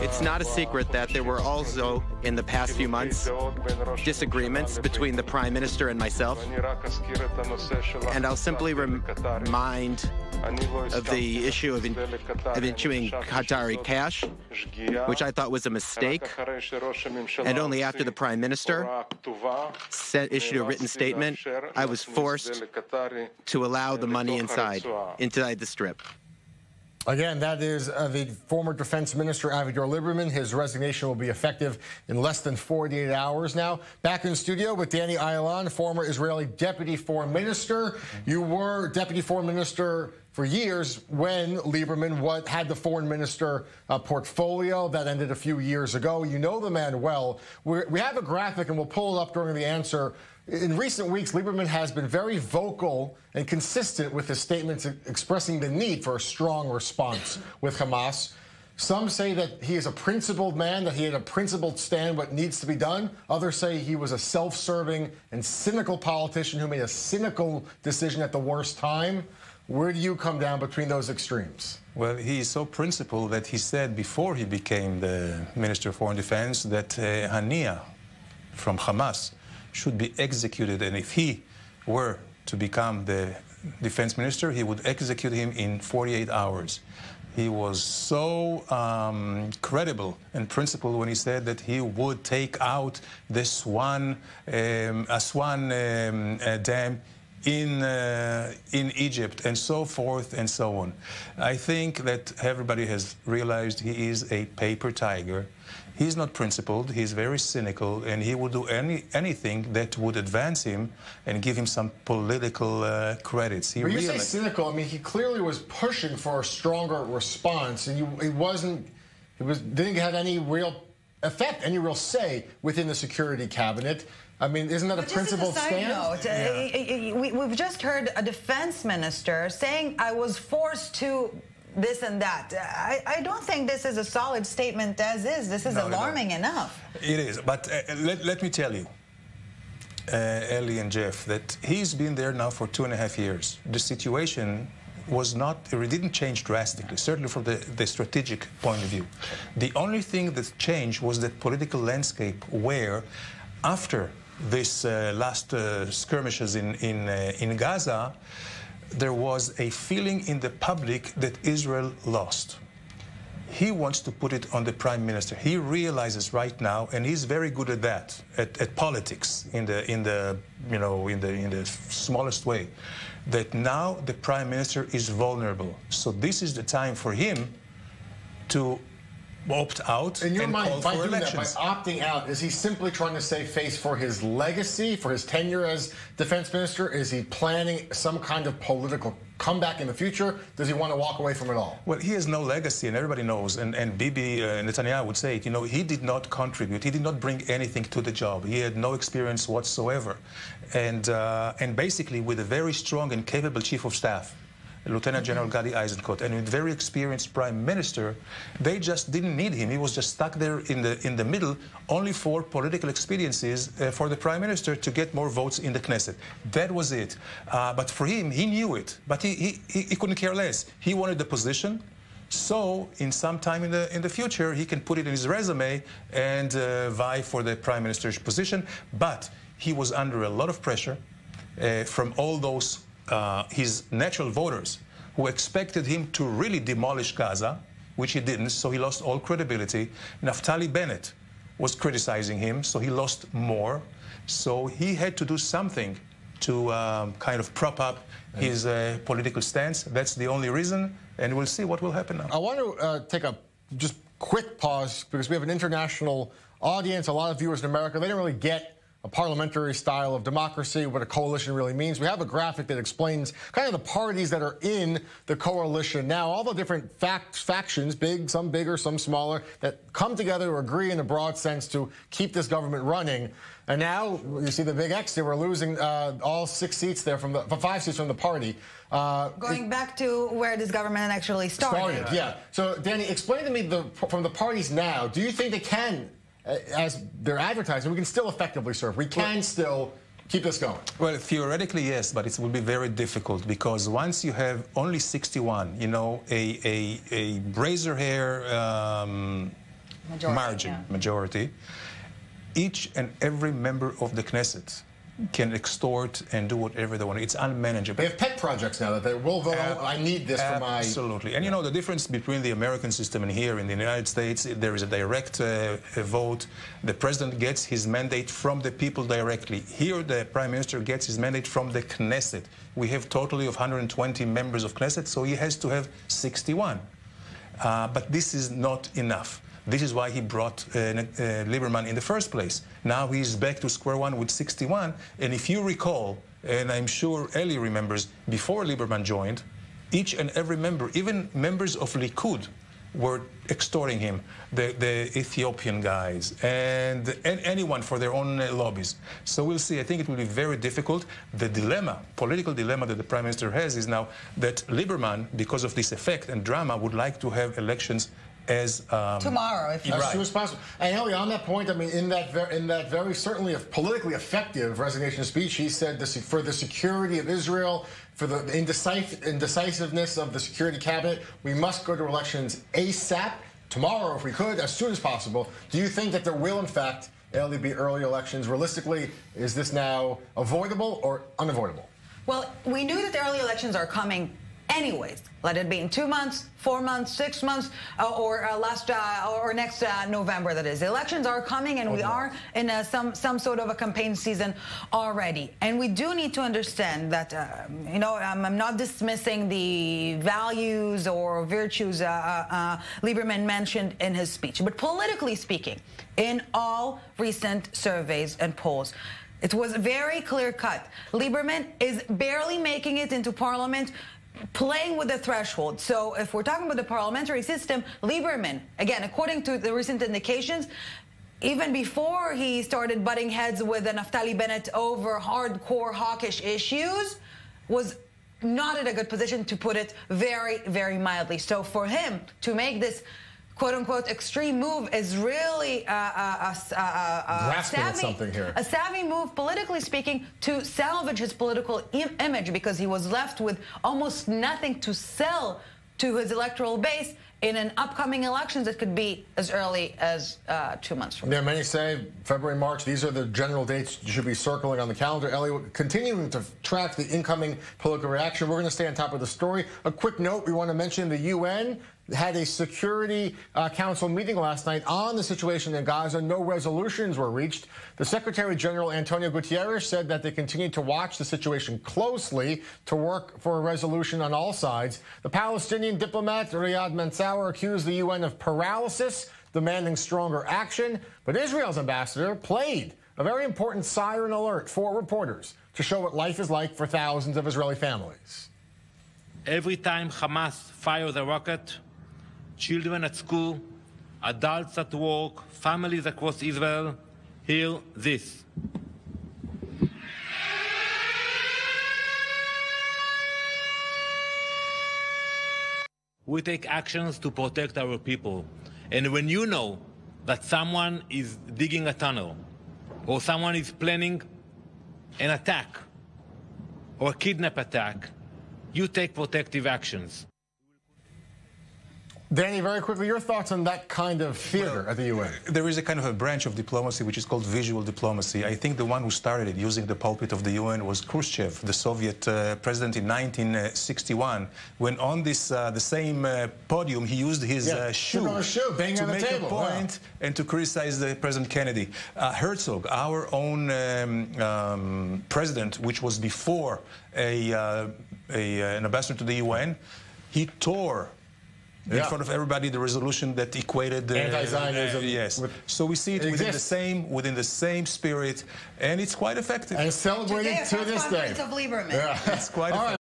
It's not a secret that there were also, in the past few months, disagreements between the Prime Minister and myself. And I'll simply remind of the issue of issuing Qatari cash, which I thought was a mistake. And only after the Prime Minister issued a written statement, I was forced to allow the money inside the Strip. Again, that is the former Defense Minister, Avigdor Liberman. His resignation will be effective in less than 48 hours now. Back in the studio with Danny Ayalon, former Israeli Deputy Foreign Minister. You were Deputy Foreign Minister for years when Lieberman had the foreign minister portfolio. That ended a few years ago. You know the man well. We have a graphic, and we'll pull it up during the answer. In recent weeks, Lieberman has been very vocal and consistent with his statements expressing the need for a strong response with Hamas. Some say that he is a principled man, that he had a principled stand what needs to be done. Others say he was a self-serving and cynical politician who made a cynical decision at the worst time. Where do you come down between those extremes? Well, he is so principled that he said before he became the Minister of Foreign Defense that Hania from Hamas should be executed, and if he were to become the defense minister, he would execute him in 48 hours. He was so credible and principled when he said that he would take out the Aswan dam in Egypt, and so forth and so on. I think that everybody has realized he is a paper tiger. He's not principled, he's very cynical, and he would do anything that would advance him and give him some political credits. When you say cynical, I mean, he clearly was pushing for a stronger response, and didn't have any real effect, any real say within the security cabinet. I mean, isn't that a principled stance? We've just heard a defense minister saying, I was forced to this and that. I don't think this is a solid statement as is. This is alarming enough. It is, but let me tell you, Ellie and Jeff, that he's been there now for 2.5 years. The situation it didn't change drastically, certainly from the strategic point of view. The only thing that changed was the political landscape where, after this last skirmishes in Gaza, there was a feeling in the public that Israel lost. He wants to put it on the Prime Minister. He realizes right now, and he's very good at that, at politics in the smallest way, that now the Prime Minister is vulnerable. So this is the time for him to opt out and call for elections. By opting out, is he simply trying to save face for his legacy, for his tenure as defense minister? Is he planning some kind of political comeback in the future? Does he want to walk away from it all? Well, he has no legacy, and everybody knows, and Bibi Netanyahu would say it, he did not contribute, he did not bring anything to the job. He had no experience whatsoever. And basically, with a very strong and capable chief of staff, Lieutenant General Gadi Eisenkot, and with very experienced Prime Minister, they just didn't need him. He was just stuck there in the middle, only for political expediencies for the Prime Minister to get more votes in the Knesset. That was it. But for him, he knew it, but he couldn't care less. He wanted the position, so in some time in the future, he can put it in his resume and vie for the Prime Minister's position. But he was under a lot of pressure from all those his natural voters who expected him to really demolish Gaza, which he didn't, so he lost all credibility. Naftali Bennett was criticizing him, so he lost more. So he had to do something to kind of prop up his political stance. That's the only reason, and we'll see what will happen now. I want to take a just quick pause, because we have an international audience, a lot of viewers in America. They don't really get a parliamentary style of democracy, what a coalition really means. We have a graphic that explains kind of the parties that are in the coalition now, all the different factions, some bigger, some smaller, that come together to agree in a broad sense to keep this government running. And now you see the big X there. We're losing all 6 seats there 5 seats from the party. Going back to where this government actually started. Yeah. So, Danny, explain to me from the parties now, do you think they can, as they're advertising, we can still effectively serve? We can still keep this going? Well, theoretically, yes, but it will be very difficult because once you have only 61, you know, a razor hair majority, each and every member of the Knesset can extort and do whatever they want. It's unmanageable. They have pet projects now that they will vote. I need this for my... Absolutely. And you know, the difference between the American system and here in the United States, there is a direct vote. The president gets his mandate from the people directly. Here, the prime minister gets his mandate from the Knesset. We have totally of 120 members of Knesset, so he has to have 61. But this is not enough. This is why he brought Liberman in the first place. Now he's back to square one with 61. And if you recall, and I'm sure Ellie remembers, before Liberman joined, each and every member, even members of Likud, were extorting him, the Ethiopian guys, and anyone for their own lobbies. So we'll see. I think it will be very difficult. The dilemma, political dilemma that the Prime Minister has is now that Liberman, because of this effect and drama, would like to have elections as tomorrow, if you as soon as possible. And Ellie, on that point, I mean, in that very certainly politically effective resignation speech, he said this, for the security of Israel, for the indecisiveness of the security cabinet, we must go to elections ASAP, tomorrow if we could, as soon as possible. Do you think that there will, in fact, Ellie, be early elections? Realistically, is this now avoidable or unavoidable? Well, we knew that the early elections are coming anyways. Let it be in 2 months, 4 months, 6 months, or next November. That is, the elections are coming, and we are in some sort of a campaign season already. And we do need to understand that you know, I'm not dismissing the values or virtues Lieberman mentioned in his speech, but politically speaking, in all recent surveys and polls, it was very clear-cut. Lieberman is barely making it into Parliament, playing with the threshold. So if we're talking about the parliamentary system, Lieberman, again, according to the recent indications, even before he started butting heads with Naftali Bennett over hardcore hawkish issues, was not in a good position, to put it very, very mildly. So for him to make this quote-unquote extreme move is really a savvy move, politically speaking, to salvage his political image, because he was left with almost nothing to sell to his electoral base in an upcoming elections that could be as early as 2 months from now. Yeah, many say February, March. These are the general dates you should be circling on the calendar. Ellie, continuing to track the incoming political reaction. We're going to stay on top of the story. A quick note, we want to mention the UN had a Security Council meeting last night on the situation in Gaza. No resolutions were reached. The Secretary General Antonio Guterres said that they continue to watch the situation closely to work for a resolution on all sides. The Palestinian diplomat Riyad Mansour accused the UN of paralysis, demanding stronger action. But Israel's ambassador played a very important siren alert for reporters to show what life is like for thousands of Israeli families. Every time Hamas fires a rocket, children at school, adults at work, families across Israel hear this. We take actions to protect our people. And when you know that someone is digging a tunnel, or someone is planning an attack or a kidnap attack, you take protective actions. Danny, very quickly, your thoughts on that kind of theater at the UN? There is a kind of a branch of diplomacy which is called visual diplomacy. I think the one who started it using the pulpit of the UN was Khrushchev, the Soviet president in 1961, when on this the same podium he used his shoe to make a point and to criticize President Kennedy. Herzog, our own president, which was before an ambassador to the UN, he tore in front of everybody the resolution that equated anti-Zionism. Yes. So we see it within the same spirit, and it's quite effective. And celebrated to this day. Of Lieberman. Yeah. It's quite effective.